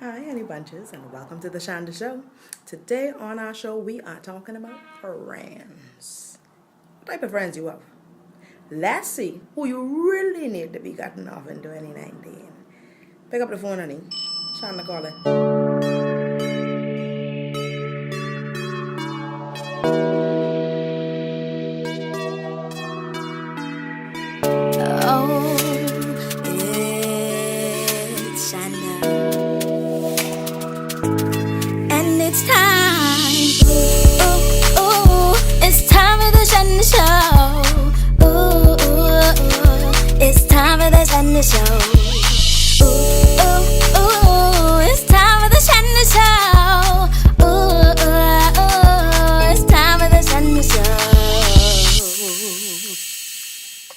Hi, honey bunches, and welcome to the Shanda Show. Today on our show, we are talking about friends. What type of friends you have? Let's see who you really need to be gotten off in 2019. Pick up the phone, honey. Shanda calling. Oh, it's Shanda, and it's time. Ooh, it's time for the Shanda Show. It's time for the Shanda Show. It's time for the Shanda Show. It's time for the Shanda Show.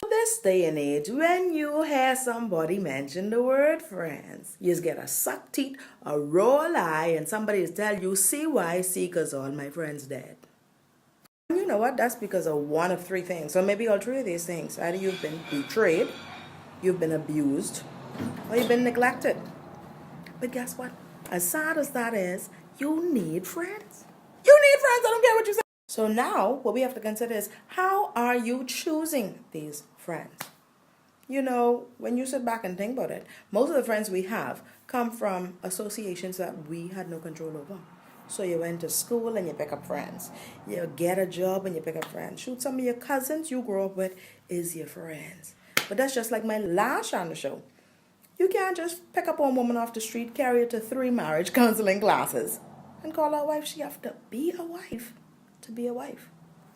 This day and age, when you hear somebody mention the word friends, you just get a suck teeth, a roll eye, and somebody will tell you, see why, see, because all my friends dead. And you know what? That's because of one of three things, or maybe all three of these things. Either you've been betrayed, you've been abused, or you've been neglected. But guess what? As sad as that is, you need friends. You need friends. I don't care what you say. So now, what we have to consider is, how are you choosing these friends? You know, when you sit back and think about it, most of the friends we have come from associations that we had no control over. So you went to school and you pick up friends. You get a job and you pick up friends. Shoot, some of your cousins you grew up with is your friends. But that's just like my last Shanda show. You can't just pick up a woman off the street, carry her to 3 marriage counseling classes, and call her a wife. She have to be a wife to be a wife.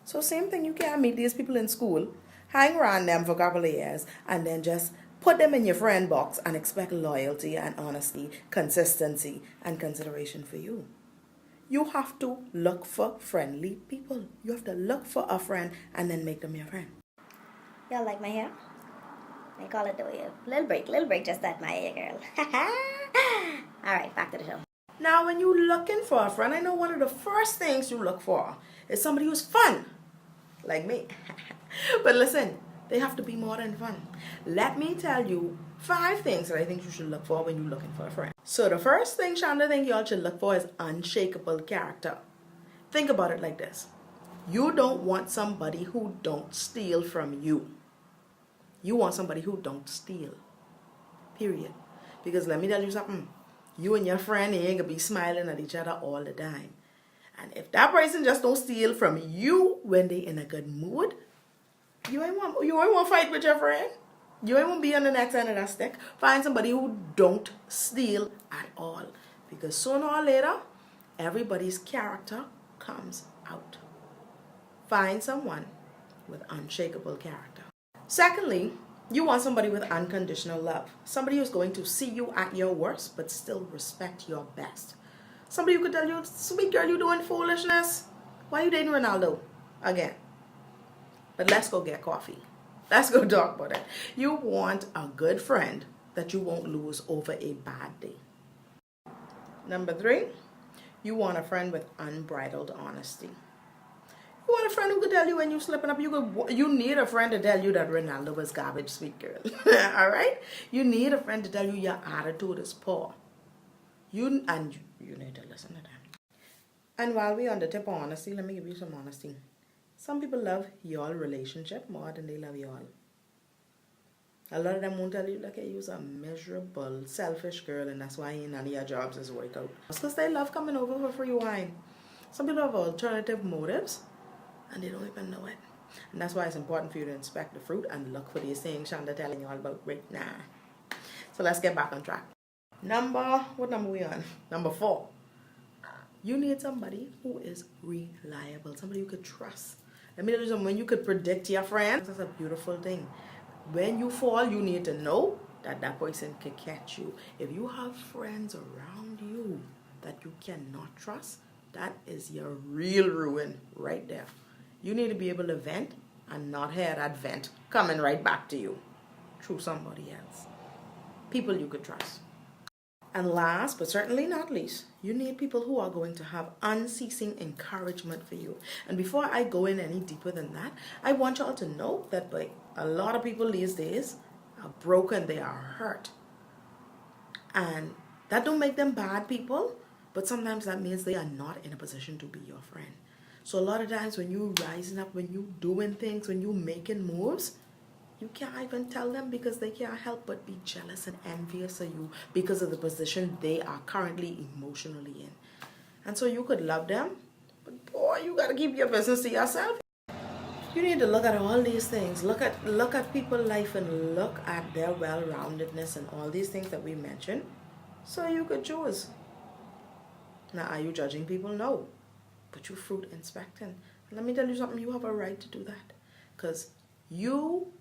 So same thing, you can't meet these people in school, hang around them for a couple of years, and then just put them in your friend box and expect loyalty and honesty, consistency, and consideration for you. You have to look for friendly people. You have to look for a friend and then make them your friend. Y'all like my hair? I call it the way. Little break, just that my hair, girl. All right, back to the show. Now, when you're looking for a friend, I know one of the first things you look for is somebody who's fun, like me. But listen, they have to be more than fun. Let me tell you 5 things that I think you should look for when you're looking for a friend. So the first thing, Shanda, think y'all should look for is unshakable character. Think about it like this. You don't want somebody who don't steal from you. You want somebody who don't steal. Period. Because let me tell you something. You and your friend ain't gonna be smiling at each other all the time. And if that person just don't steal from you when they in a good mood, you ain't want to fight with your friend. You ain't want to be on the next end of that stick. Find somebody who don't steal at all. Because sooner or later, everybody's character comes out. Find someone with unshakable character. Secondly, you want somebody with unconditional love. Somebody who's going to see you at your worst, but still respect your best. Somebody who could tell you, sweet girl, you doing foolishness. Why you dating Ronaldo? Again. But let's go get coffee. Let's go talk about it. You want a good friend that you won't lose over a bad day. Number 3, you want a friend with unbridled honesty. You want a friend who could tell you when you're slipping up. You need a friend to tell you that Ronaldo was garbage, sweet girl. Alright? You need a friend to tell you your attitude is poor. You need to listen to them. And while we're on the tip of honesty, let me give you some honesty. Some people love your relationship more than they love y'all. A lot of them won't tell you, like, hey, you're a miserable, selfish girl, and that's why none of your jobs is work out. Because they love coming over for free wine. Some people have alternative motives, and they don't even know it. And that's why it's important for you to inspect the fruit and look for these things Shanda telling you all about right now. So let's get back on track. What number we on? Number 4. You need somebody who is reliable, somebody you could trust. Let me tell you something, when you could predict your friends, that's a beautiful thing. When you fall, you need to know that that person can catch you. If you have friends around you that you cannot trust, that is your real ruin right there. You need to be able to vent and not hear that vent coming right back to you through somebody else. People you could trust. And last, but certainly not least, you need people who are going to have unceasing encouragement for you. And before I go in any deeper than that, I want y'all to know that a lot of people these days are broken, they are hurt. And That don't make them bad people, but sometimes that means they are not in a position to be your friend. So a lot of times when you rising up, when you doing things, when you making moves, you can't even tell them because they can't help but be jealous and envious of you because of the position they are currently emotionally in. And so you could love them, but boy, you gotta keep your business to yourself. You need to look at all these things. Look at people's life and look at their well-roundedness and all these things that we mentioned. So you could choose. Now, are you judging people? No. But you fruit inspecting. And let me tell you something, you have a right to do that. Because you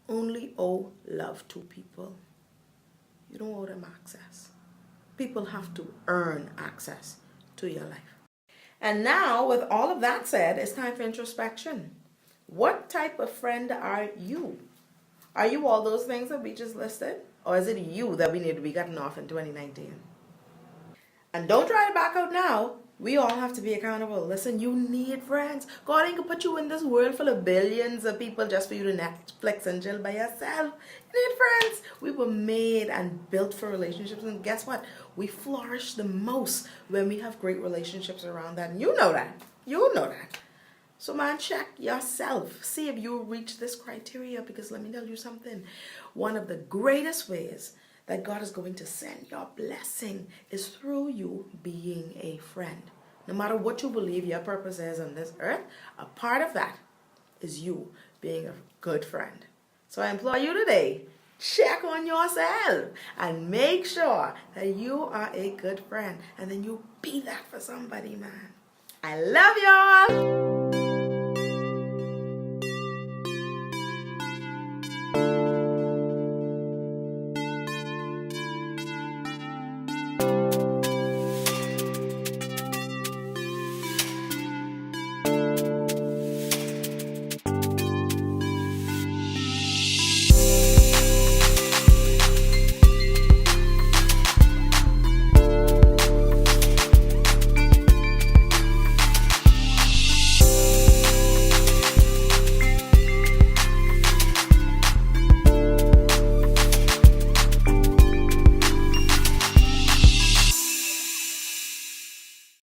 only owe love to people. You don't owe them access. People have to earn access to your life. And now, with all of that said, it's time for introspection. What type of friend are you? Are you all those things that we just listed? Or is it you that we need to be cutting off in 2019? And don't try to back out now. We all have to be accountable. Listen, you need friends. God ain't gonna put you in this world full of billions of people just for you to Netflix and chill by yourself. You need friends. We were made and built for relationships. And guess what? We flourish the most when we have great relationships around that. And you know that. You know that. So man, check yourself. See if you reach this criteria, because let me tell you something. One of the greatest ways that God is going to send your blessing is through you being a friend. No matter what you believe your purpose is on this earth, a part of that is you being a good friend. So I implore you today, check on yourself and make sure that you are a good friend. And then you be that for somebody, man. I love y'all.